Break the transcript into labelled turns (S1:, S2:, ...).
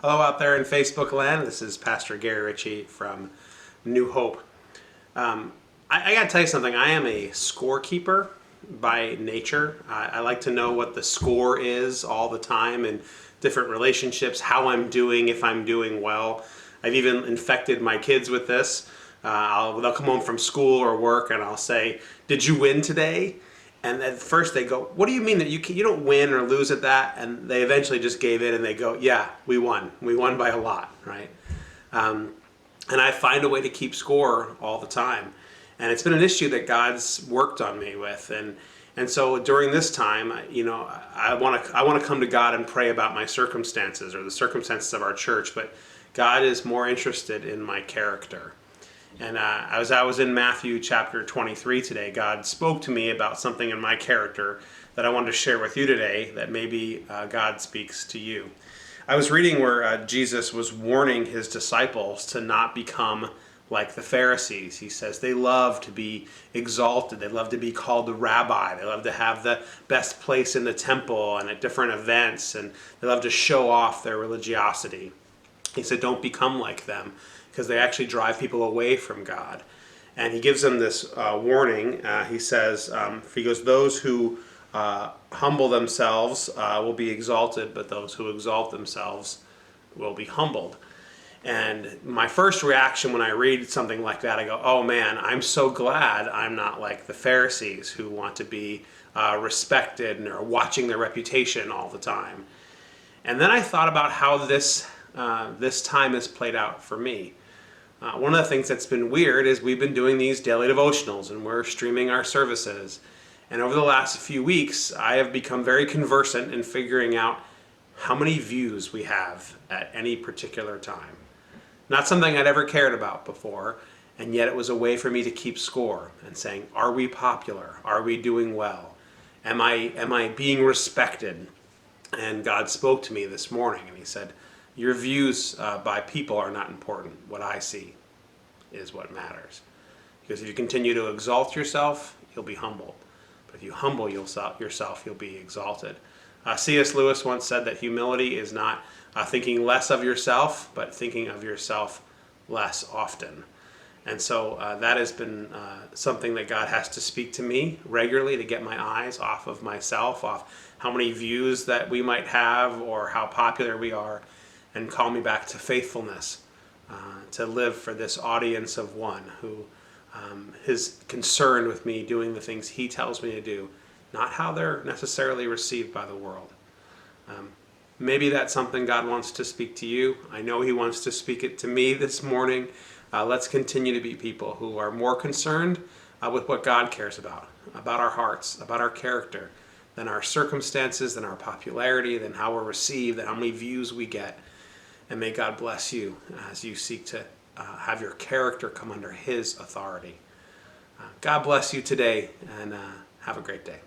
S1: Hello out there in Facebook land. This is Pastor Gary Ricci from New Hope. I got to tell you something. I am a scorekeeper by nature. I like to know what the score is all the time in different relationships, how I'm doing, if I'm doing well. I've even infected my kids with this. They'll come home from school or work and I'll say, "Did you win today?" And at first they go, "What do you mean that you don't win or lose at that?" And they eventually just gave in and they go, "Yeah, we won. We won by a lot," right? And I find a way to keep score all the time. And it's been an issue that God's worked on me with. And so during this time, I want to come to God and pray about my circumstances or the circumstances of our church, but God is more interested in my character. And as I was in Matthew chapter 23 today, God spoke to me about something in my character that I wanted to share with you today that maybe God speaks to you. I was reading where Jesus was warning his disciples to not become like the Pharisees. He says they love to be exalted. They love to be called the rabbi. They love to have the best place in the temple and at different events, and they love to show off their religiosity. He said, don't become like them, because they actually drive people away from God. And he gives them this warning. He says, he goes, those who humble themselves will be exalted, but those who exalt themselves will be humbled. And my first reaction when I read something like that, I go, oh man, I'm so glad I'm not like the Pharisees who want to be respected and are watching their reputation all the time. And then I thought about how this time has played out for me. One of the things that's been weird is we've been doing these daily devotionals and we're streaming our services. And over the last few weeks, I have become very conversant in figuring out how many views we have at any particular time. Not something I'd ever cared about before, and yet it was a way for me to keep score and saying, are we popular? Are we doing well? Am I being respected? And God spoke to me this morning and he said, your views by people are not important. What I see is what matters. Because if you continue to exalt yourself, you'll be humbled. But if you humble yourself, you'll be exalted. C.S. Lewis once said that humility is not thinking less of yourself, but thinking of yourself less often. And so that has been something that God has to speak to me regularly to get my eyes off of myself, off how many views that we might have or how popular we are, and call me back to faithfulness, to live for this audience of one who is concerned with me doing the things he tells me to do, not how they're necessarily received by the world. Maybe that's something God wants to speak to you. I know he wants to speak it to me this morning. Let's continue to be people who are more concerned with what God cares about our hearts, about our character, than our circumstances, than our popularity, than how we're received, than how many views we get. And may God bless you as you seek to have your character come under his authority. God bless you today, and have a great day.